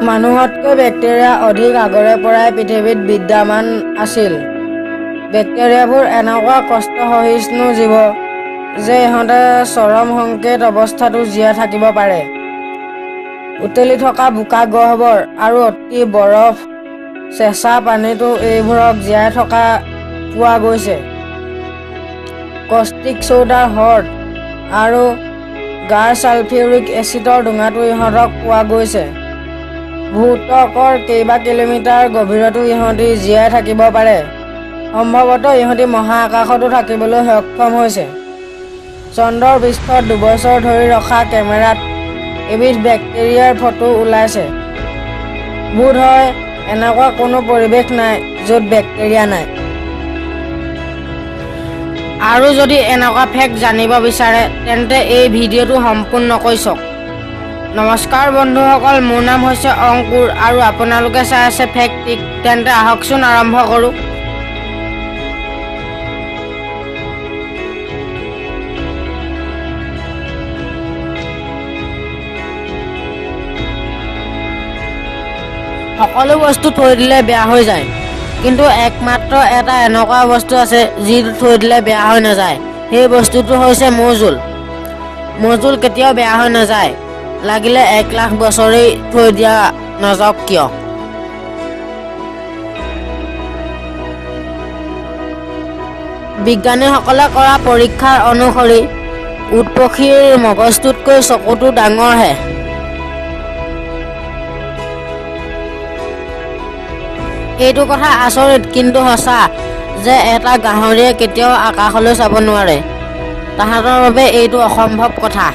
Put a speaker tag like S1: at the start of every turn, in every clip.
S1: মানুহতকৈ বেক্টেৰিয়া অধিক আগৰে পৰাই পৃথিৱীত বিদ্যমান আছিল। বেক্টেৰিয়াবোৰ এনেকুৱা কষ্টসহিষ্ণু জীৱ যে ইহঁতে চৰম সংকেত অৱস্থাতো জীয়াই থাকিব পাৰে। উতলি থকা বোকা গহ্বৰ আৰু অতি বৰফ চেঁচা পানীতো এইবোৰক জীয়াই থকা পোৱা গৈছে। কষ্টিক চ'ডাৰ হ্ৰদ আৰু গাঢ় ছালফিউৰিক এচিডৰ ডোঙাতো ইহঁতক পোৱা গৈছে। ভূত্বকৰ কেইবা কিলোমিটাৰ গভীৰতো ইহঁতি জীয়াই থাকিব পাৰে। সম্ভৱতঃ ইহঁতি মহাকাশতো থাকিবলৈ সক্ষম হৈছে। চন্দ্ৰৰ পৃষ্ঠত 2 বছৰ ধৰি ৰখা কেমেৰাত এবিধ বেক্টেৰিয়াৰ ফটো ওলাইছে। বোধহয় এনেকুৱা কোনো পৰিৱেশ নাই য'ত বেক্টেৰিয়া নাই। আৰু যদি এনেকুৱা ফেক্ট জানিব বিচাৰে তেন্তে এই ভিডিঅ'টো সম্পূৰ্ণকৈ চাওক। নমস্কাৰ বন্ধুসকল, মোৰ নাম হৈছে অংকুৰ আৰু আপোনালোকে চাই আছে ফেক্টিক। তেন্তে আহকচোন আৰম্ভ কৰোঁ। সকলো বস্তু থৈ দিলে বেয়া হৈ যায়, কিন্তু একমাত্ৰ এটা এনেকুৱা বস্তু আছে যিটো থৈ দিলে বেয়া হৈ নাযায়। সেই বস্তুটো হৈছে মৌজোল। মৌজোল কেতিয়াও বেয়া হৈ নাযায়, লাগিলে 1 লাখ বছৰেই থৈ দিয়া নাযাওক কিয়। বিজ্ঞানীসকলে কৰা পৰীক্ষাৰ অনুসৰি উট পক্ষীৰ মগজটোতকৈ চকুটো ডাঙৰহে। এইটো কথা আচৰিত কিন্তু সঁচা যে এটা গাহৰিয়ে কেতিয়াও আকাশলৈ চাব নোৱাৰে। তাহাঁতৰ বাবে এইটো অসম্ভৱ কথা।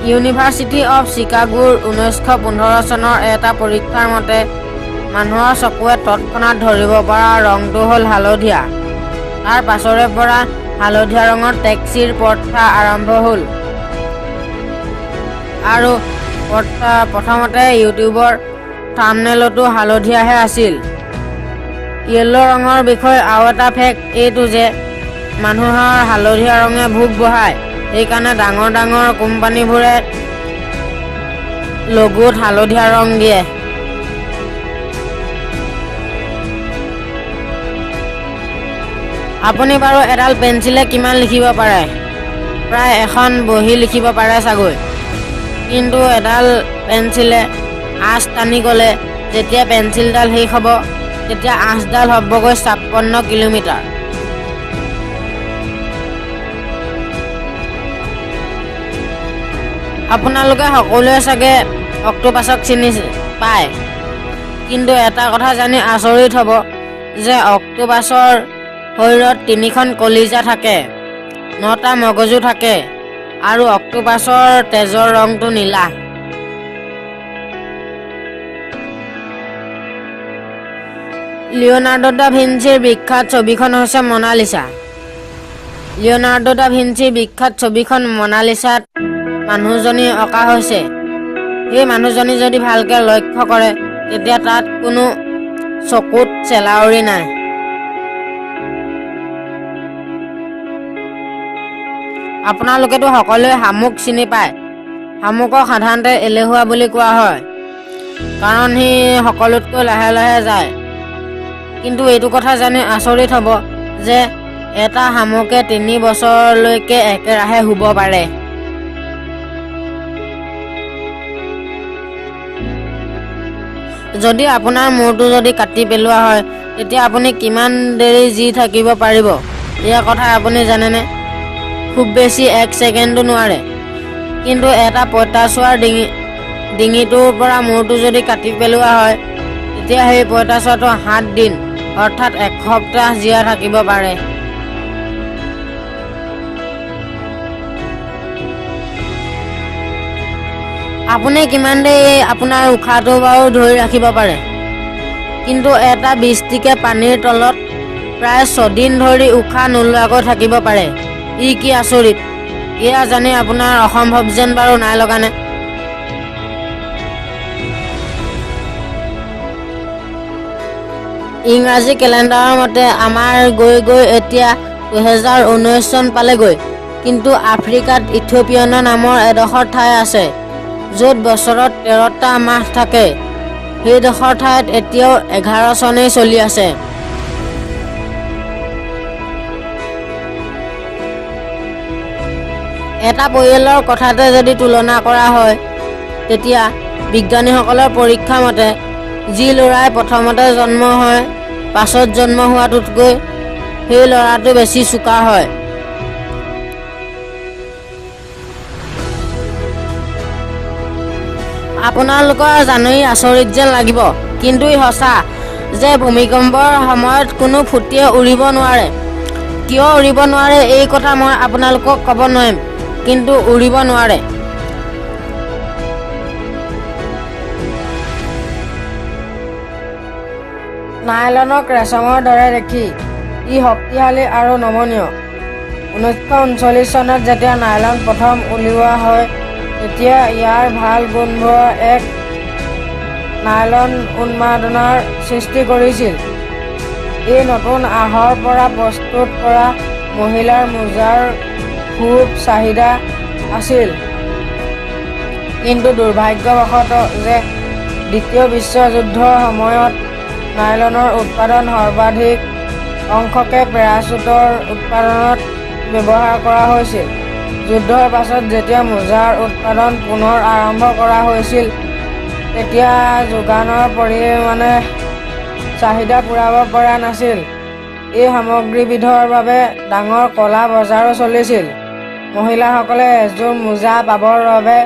S1: ইউনিভাৰ্চিটি অৱ চিকাগোৰ 1915 চনৰ এটা পৰীক্ষাৰ মতে মানুহৰ চকুৱে তৎক্ষণাত ধৰিব পৰা ৰংটো হ'ল হালধীয়া। তাৰ পাছৰে পৰা হালধীয়া ৰঙৰ টেক্সিৰ পথা আৰম্ভ হ'ল। আৰু প্ৰথমতে ইউটিউবৰ থাম্বনেইলতো হালধীয়াহে আছিল। য়েল্লো ৰঙৰ বিষয়ে আৰু এটা ফেক্ট এইটো যে মানুহৰ হালধীয়া ৰঙে ভোক বঢ়ায়। সেইকাৰণে ডাঙৰ ডাঙৰ কোম্পানীবোৰে লগোত হালধীয়া ৰং দিয়ে। আপুনি বাৰু এডাল পেঞ্চিলে কিমান লিখিব পাৰে? প্ৰায় এখন বহি লিখিব পাৰে চাগৈ। কিন্তু এডাল পেঞ্চিলে আঁচ টানি গ'লে যেতিয়া পেঞ্চিলডাল শেষ হ'ব তেতিয়া আঁচডাল হ'বগৈ 56 কিলোমিটাৰ। আপোনালোকে সকলোৱে চাগে অক্টোপাছক চিনি পায়, কিন্তু এটা কথা জানি আচৰিত হ'ব যে অক্টোপাছৰ শৰীৰত 3খন কলিজা থাকে, 9টা মগজু থাকে আৰু অক্টোপাছৰ তেজৰ ৰংটো নীলা। লিঅ'নাৰ্ডো দা ভিঞ্চিৰ বিখ্যাত ছবিখন হৈছে মনালিছা। লিঅ'নাৰ্ডো দা ভিঞ্চিৰ বিখ্যাত ছবিখন মনালিছাত মানুহজনী অঁকা হৈছে। সেই মানুহজনী যদি ভালকৈ লক্ষ্য কৰে তেতিয়া তাত কোনো চকুত চেলাউৰি নাই। আপোনালোকেতো সকলোৱে শামুক চিনি পায়। শামুকক সাধাৰণতে এলেহুৱা বুলি কোৱা হয়, কাৰণ সি সকলোতকৈ লাহে লাহে যায়। কিন্তু এইটো কথা জানি আচৰিত হ'ব যে এটা শামুকে 3 বছৰলৈকে একেৰাহে শুব পাৰে। যদি আপোনাৰ মূৰটো যদি কাটি পেলোৱা হয় তেতিয়া আপুনি কিমান দেৰি জি থাকিব পাৰিব ইয়াৰ কথা আপুনি জানেনে? খুব বেছি 1 ছেকেণ্ডো নোৱাৰে। কিন্তু এটা পঁইতাচোৰাৰ ডিঙিটোৰ পৰা মূৰটো যদি কাটি পেলোৱা হয় তেতিয়া সেই পঁইতাচোৰাটো 7 দিন অৰ্থাৎ 1 সপ্তাহ জীয়াই থাকিব পাৰে। আপুনি কিমান দেৰি আপোনাৰ উশাহটো বাৰু ধৰি ৰাখিব পাৰে? কিন্তু এটা বৃষ্টিকে পানীৰ তলত প্ৰায় 6 দিন ধৰি উশাহ নোলোৱাকৈ থাকিব পাৰে। ই কি আচৰিত! এয়া জানি আপোনাৰ অসম্ভৱ যেন বাৰু নাই লগানে? ইংৰাজী কেলেণ্ডাৰৰ মতে আমাৰ গৈ গৈ এতিয়া 2019 চন পালেগৈ, কিন্তু আফ্ৰিকাত ইথিঅপিয়ান নামৰ এডোখৰ ঠাই আছে য'ত বছৰত 13টা মাহ থাকে। সেইডোখৰ ঠাইত এতিয়াও 11 চনেই চলি আছে। এটা পৰিয়ালৰ কথাতে যদি তুলনা কৰা হয় তেতিয়া বিজ্ঞানীসকলৰ পৰীক্ষা মতে যি ল'ৰাই প্ৰথমতে জন্ম হয় পাছত জন্ম হোৱাটোতকৈ সেই ল'ৰাটো বেছি চোকা হয়। আপোনালোকৰ জানি আচৰিত যেন লাগিব, কিন্তু ই সঁচা যে ভূমিকম্পৰ সময়ত কোনো ফুটিয়ে উৰিব নোৱাৰে। কিয় উৰিব নোৱাৰে এই কথা মই আপোনালোকক ক'ব নোৱাৰিম, কিন্তু উৰিব নোৱাৰে। নাইলনক ৰেচমৰ দৰে দেখি ই শক্তিশালী আৰু নমনীয়। 1939 চনত যেতিয়া নাইলন প্ৰথম উলিওৱা হয় তেতিয়া ইয়াৰ ভাল গুণবোৰৰ এক নাইলন উন্মাদনাৰ সৃষ্টি কৰিছিল। এই নতুন আঁহৰ পৰা প্ৰস্তুত কৰা মহিলাৰ মোজাৰ খুব চাহিদা আছিল। কিন্তু দুৰ্ভাগ্যবশতঃ যে দ্বিতীয় বিশ্বযুদ্ধৰ সময়ত নাইলনৰ উৎপাদন সৰ্বাধিক অংশকে পেৰাচুটৰ উৎপাদনত ব্যৱহাৰ কৰা হৈছিল। যুদ্ধৰ পাছত যেতিয়া মোজাৰ উৎপাদন পুনৰ আৰম্ভ কৰা হৈছিল তেতিয়া যোগানৰ পৰিমাণে চাহিদা পূৰাব পৰা নাছিল। এই সামগ্ৰীবিধৰ বাবে ডাঙৰ ক'লা বজাৰো চলিছিল। মহিলাসকলে এযোৰ মোজা পাবৰ বাবে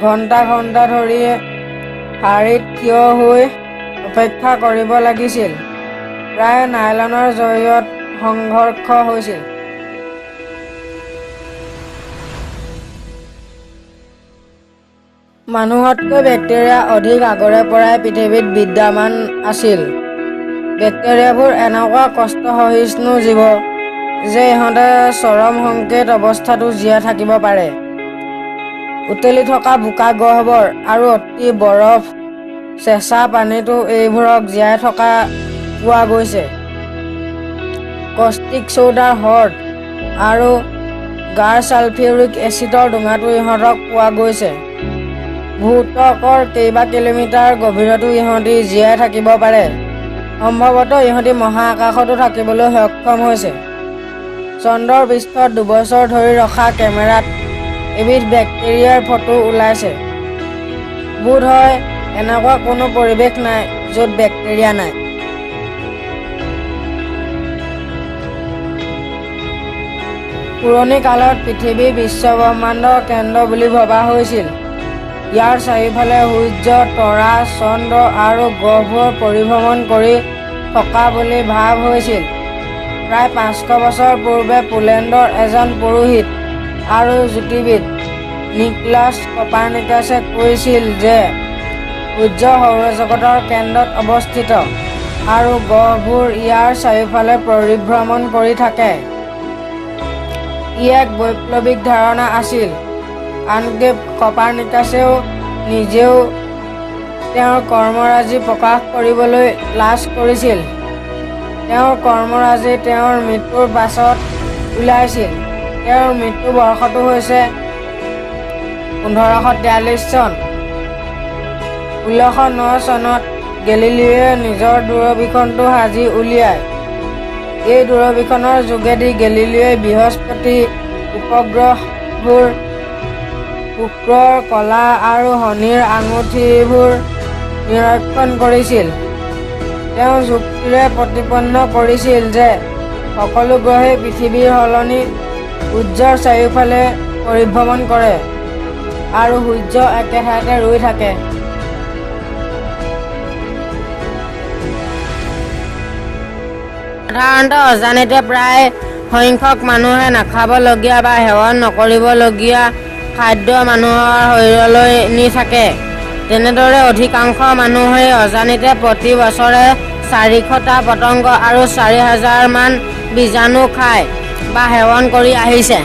S1: ঘণ্টা ঘণ্টা ধৰি শাৰীত থিয় হৈ অপেক্ষা কৰিব লাগিছিল। প্ৰায় নাইলনৰ জৰিয়ত সংঘৰ্ষ হৈছিল। মানুহতকৈ বেক্টেৰিয়া অধিক আগৰে পৰাই পৃথিৱীত বিদ্যমান আছিল। বেক্টেৰিয়াবোৰ এনেকুৱা কষ্টসহিষ্ণু জীৱ যে ইহঁতে চৰম সংকেত অৱস্থাতো জীয়াই থাকিব পাৰে। উতলি থকা বোকা গহ্বৰ আৰু অতি বৰফ চেঁচা পানীতো এইবোৰক জীয়াই থকা পোৱা গৈছে। কষ্টিক ছ'ডাৰ হ্ৰদ আৰু গাঢ় ছালফিউৰিক এচিডৰ ডোঙাতো ইহঁতক পোৱা গৈছে। ভূত্বকৰ কেইবা কিলোমিটাৰ গভীৰতো ইহঁতি জীয়াই থাকিব পাৰে। সম্ভৱতঃ ইহঁতি মহাকাশতো থাকিবলৈ সক্ষম হৈছে। চন্দ্ৰৰ পৃষ্ঠত 2 বছৰ ধৰি ৰখা কেমেৰাত এবিধ বেক্টেৰিয়াৰ ফটো ওলাইছে। বোধ হয় এনেকুৱা কোনো পৰিৱেশ নাই য'ত বেক্টেৰিয়া নাই। পুৰণি কালত পৃথিৱী বিশ্বব্ৰহ্মাণ্ডৰ কেন্দ্ৰ বুলি ভবা হৈছিল। ইয়াৰ চাৰিওফালে সূৰ্য, তৰা, চন্দ্ৰ আৰু গ্ৰহবোৰ পৰিভ্ৰমণ কৰি থকা বুলি ভাৱ হৈছিল। প্ৰায় 500 বছৰ পূৰ্বে পোলেণ্ডৰ এজন পুৰোহিত আৰু জ্যোতিৰ্বিদ নিকলাছ কপাৰ্নিকাছে কৈছিল যে সূৰ্য সৌৰজগতৰ কেন্দ্ৰত অৱস্থিত আৰু গ্ৰহবোৰ ইয়াৰ চাৰিওফালে পৰিভ্ৰমণ কৰি থাকে। ই এক বৈপ্লৱিক ধাৰণা আছিল। আনকি কপাৰ্নিকাছেও নিজেও তেওঁৰ কৰ্মৰাজি প্ৰকাশ কৰিবলৈ লাজ কৰিছিল। তেওঁৰ কৰ্মৰাজি তেওঁৰ মৃত্যুৰ পাছত ওলাইছিল। তেওঁৰ মৃত্যু বৰ্ষটো হৈছে 1543 চন। 1609 চনত গেলিলিওৱে নিজৰ দূৰবীক্ষণটো সাজি উলিয়ায়। এই দূৰবীক্ষণৰ যোগেদি গেলিলিওৱে বৃহস্পতি উপগ্ৰহবোৰ, শুক্ৰৰ কলা আৰু শনিৰ আঙুঠিবোৰ নিৰীক্ষণ কৰিছিল। তেওঁ যুক্তিৰে প্ৰতিপন্ন কৰিছিল যে সকলো গ্ৰহেই পৃথিৱীৰ সলনি সূৰ্যৰ চাৰিওফালে পৰিভ্ৰমণ কৰে আৰু সূৰ্য একে ঠাইতে ৰৈ থাকে। সাধাৰণতে অজানিতে প্ৰায় সংখ্যক মানুহে নাখাবলগীয়া বা সেৱন নকৰিবলগীয়া খাদ্য মানুহৰ শৰীৰলৈ নি থাকে। তেনেদৰে অধিকাংশ মানুহেই অজানিতে প্ৰতি বছৰে 400টা পতংগ আৰু 4000 মান বীজাণু খায় বা সেৱন কৰি আহিছে।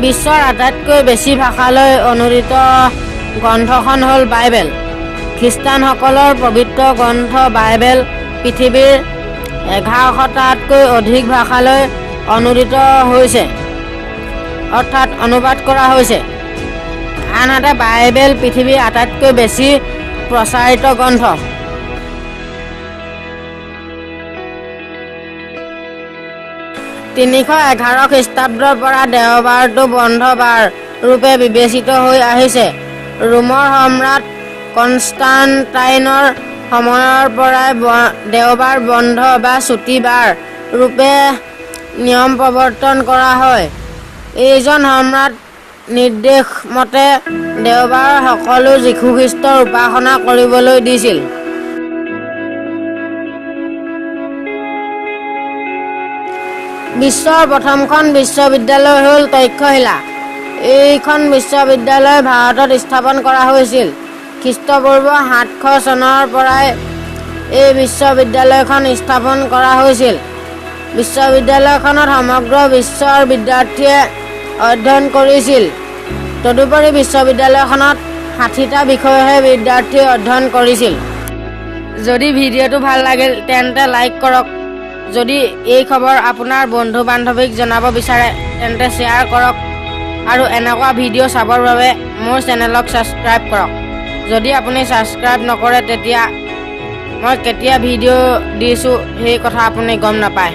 S1: বিশ্বৰ আটাইতকৈ বেছি ভাষালৈ অনুদিত গ্ৰন্থখন হ'ল বাইবেল। খ্ৰীষ্টানসকলৰ পবিত্ৰ গ্ৰন্থ বাইবেল পৃথিৱীৰ 1100টাতকৈ অধিক ভাষালৈ অনুদিত হৈছে অৰ্থাৎ অনুবাদ কৰা হৈছে। আনহাতে বাইবেল পৃথিৱীৰ আটাইতকৈ বেছি প্ৰচাৰিত গ্ৰন্থ। (311 খ্ৰীষ্টাব্দৰ পৰা দেওবাৰটো বন্ধ বাৰ ৰূপে বিবেচিত হৈ আহিছে। ৰোমৰ সম্ৰাট কনষ্টাণ্টাইনৰ সময়ৰ পৰাই দেওবাৰ বন্ধ বা ছুটী বাৰ ৰূপে নিয়ম প্ৰৱৰ্তন কৰা হয়। এইজন সম্ৰাট নিৰ্দেশ মতে দেওবাৰ সকলো যীশুখ্ৰীষ্টৰ উপাসনা কৰিবলৈ দিছিল। বিশ্বৰ প্ৰথমখন বিশ্ববিদ্যালয় হ'ল তক্ষশিলা। এইখন বিশ্ববিদ্যালয় ভাৰতত স্থাপন কৰা হৈছিল। খ্ৰীষ্টপূৰ্ব 700 চনৰ পৰাই এই বিশ্ববিদ্যালয়খন স্থাপন কৰা হৈছিল। বিশ্ববিদ্যালয়খনত সমগ্ৰ বিশ্বৰ বিদ্যাৰ্থীয়ে অধ্যয়ন কৰিছিল। তদুপৰি বিশ্ববিদ্যালয়খনত 60টা বিষয়হে বিদ্যাৰ্থীয়ে অধ্যয়ন কৰিছিল। যদি ভিডিঅ'টো ভাল লাগিল তেন্তে লাইক কৰক। যদি এই খবৰ আপোনাৰ বন্ধু বান্ধৱীক জনাব বিচাৰে তেন্তে শ্বেয়াৰ কৰক আৰু এনেকুৱা ভিডিঅ' চাবৰ বাবে মোৰ চেনেলক ছাবস্ক্ৰাইব কৰক। যদি আপুনি ছাবস্ক্ৰাইব নকৰে তেতিয়া মই কেতিয়া ভিডিঅ' দিছোঁ সেই কথা আপুনি গম নাপায়।